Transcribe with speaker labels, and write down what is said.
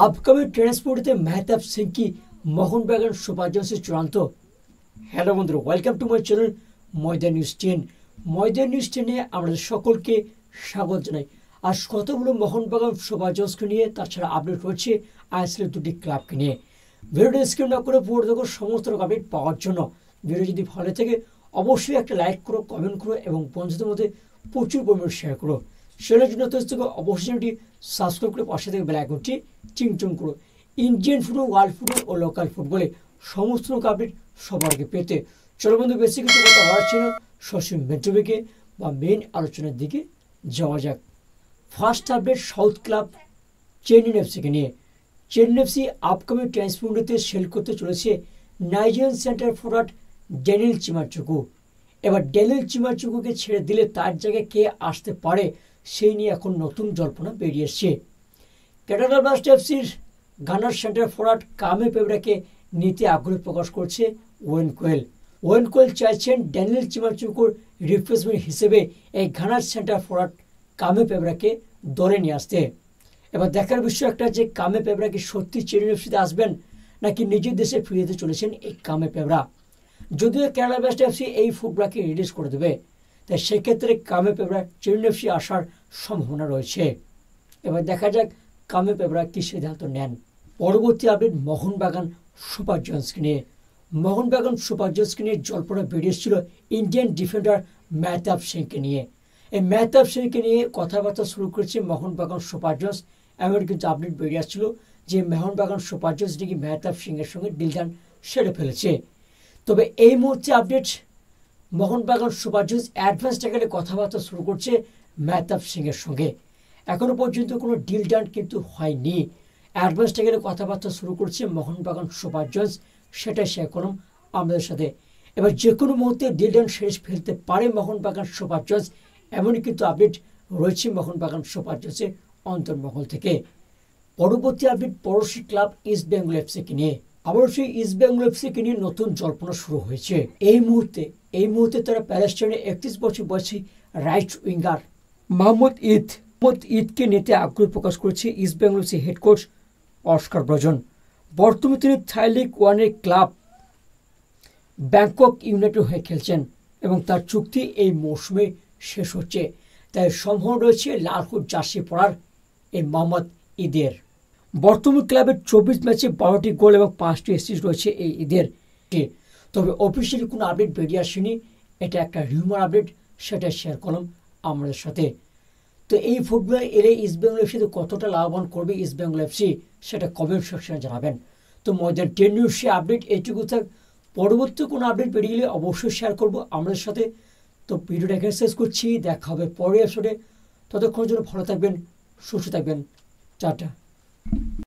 Speaker 1: Upcoming ট্রান্সপোর্টে Mehtab Singh কি Mohun Bagan super জায়ান্টসের চূড়ান্ত? Hello বন্ধুরা, welcome to my channel Maidan news 10। Maidan news 10-এ আমাদের সকলকে স্বাগত জানাই। আজ কত বড় মোহনবাগান সুপার জায়ান্টসকে নিয়ে, তাছাড়া আপডেট রয়েছে আইএসএলের দুটি ক্লাবকে নিয়ে। ভিডিওটি স্ক্রিন না করে পুরো দেখো সমস্ত আপডেট পাওয়ার জন্য। ভিডিও যদি ভালো থাকে অবশ্যই একটা লাইক করো, কমেন্ট করো এবং বন্ধুদের মধ্যে প্রচুর পরিমাণে শেয়ার করো। শেয়ারের জন্য অবশ্যই চ্যানেলটি সাবস্ক্রাইব করে পাশে থেকে বেল আইকনটি চিংচং করো। ইন্ডিয়ান ফুটবল, ওয়ার্ল্ড ফুটবল ও লোকাল ফুটবলে সমস্ত আপডেট সবার আগে পেতে চলো বন্ধু, বেশি কিছু কথা বাড়াচ্ছি না, সরাসরি মেট্রোবেকে বা মেন আলোচনার দিকে যাওয়া যাক। First update south club Chennai এফসিকে নিয়ে। Chennai FC upcoming transfer sale করতে চলেছে Nigerian centre forward Daniel Chima Chukwu. এবার ড্যানিয়েল চিমাচুকুকে ছেড়ে দিলে তার জায়গায় কে আসতে পারে সেই নিয়ে এখন নতুন জল্পনা বেরিয়ে এসছে। কেরালা ব্লাস্ট এফসির গানার সেন্টার ফরওয়ার্ড কামে পেবরাকে নিতে আগ্রহ প্রকাশ করছে ওয়েন কোয়েল। ওয়েন কোয়েল চাইছেন ড্যানিয়েল চিমাচুকুর রিপ্লেসমেন্ট হিসেবে এই গানার সেন্টার ফরওয়ার্ড কামে পেবরাকে দলে নিয়ে আসতে। এবার দেখার বিষয় একটা যে কামে পেবরা কি সত্যি চেন্নাই এফসিতে আসবেন নাকি নিজের দেশে ফিরে যেতে চলেছেন এই কামে পেবরা। যদিও কেরালা ব্লাস্ট এফসি এই ফুটবলকে রিলিজ করে দেবে, তাই সেক্ষেত্রে কামে পেবরা চেন্নাই এফসি আসার সম্ভাবনা রয়েছে। এবার দেখা যাক কামে পেবরা কি সিদ্ধান্ত নেন। পরবর্তী আপডেট মোহনবাগান সুপার জায়ান্টসকে নিয়ে। মোহনবাগান সুপার জায়ান্টসকে নিয়ে জল্পনা বেরিয়েছিল ইন্ডিয়ান ডিফেন্ডার মেহতাব সিংকে নিয়ে। এই মেহতাব সিংকে নিয়ে কথাবার্তা শুরু করেছে মোহনবাগান সুপার জায়ান্টস। এমন কিন্তু আপডেট বেরিয়ে আসছিল যে মোহনবাগান সুপার জায়ান্টস নাকি মেহতাব সিংয়ের সঙ্গে ডিলডান সেরে ফেলেছে। তবে এই মুহূর্তে update Mohun Bagan super giants advance টাকালে কথাবার্তা শুরু করছে মেহতাব সিংয়ের সঙ্গে। এখনো পর্যন্ত কোনো ডিল ডান কিন্তু হয়নি। অ্যাডভান্স টাকালে কথাবার্তা শুরু করছে মোহনবাগান সুপার জায়ান্টস, সেটাই শেয়ার করলাম আমাদের সাথে। এবার যে কোনো মুহূর্তে ডিল ডান শেষ ফেলতে পারে মোহনবাগান সুপার জায়ান্টস, এমনই কিন্তু আপডেট রয়েছে মোহনবাগান সুপার জায়ান্টসের অন্তর্মহল থেকে। পরবর্তী আপডেট পড়োশি ক্লাব ইস্ট বেঙ্গল এফসিকে নিয়ে। আবার সেই ইস্ট বেঙ্গল এফসিকে নিয়ে নতুন জল্পনা শুরু হয়েছে। এই মুহূর্তে তারা প্যালেস্টাইনের 31 বছর বয়সী রাইট উইঙ্গার মোহাম্মদ ঈদকে নিতে আগ্রহ প্রকাশ করেছে east Bengal FC head coach Oscar Bruzon. বর্তমানে তিনি থাই লিগ 1-এর ক্লাব ব্যাংকক ইউনাইটেড হয়ে খেলছেন এবং তার চুক্তি এই মৌসুমে শেষ হচ্ছে। তাই সম্ভাবনা রয়েছে লালহুড জার্সি পরার এই মোহাম্মদ ঈদের। বর্তমান ক্লাবের 24 ম্যাচে 12টি গোল এবং 5টি অ্যাসিস্ট রয়েছে এই ঈদের। তবে অফিসিয়ালি কোনো আপডেট বেরিয়ে আসেনি, এটা একটা রিউমার আপডেট, সেটা শেয়ার করলাম আমাদের সাথে। তো এই ফুটবলার এলে ইস্ট বেঙ্গল এফসিতে কতটা লাভবান করবে ইস্ট বেঙ্গল এফসি, সেটা কমেন্ট সেকশনে জানাবেন। তো ময়দান 10 নিউজ আপডেট এইটুকু থাক। পরবর্তী কোনো আপডেট বেরিয়ে গেলে অবশ্যই শেয়ার করবো আমাদের সাথে। তো ভিডিওটা এখানে শেষ করছি, দেখা হবে পরের এপিসোডে। ততক্ষণের জন্য ভালো থাকবেন, সুস্থ থাকবেন, টাটা।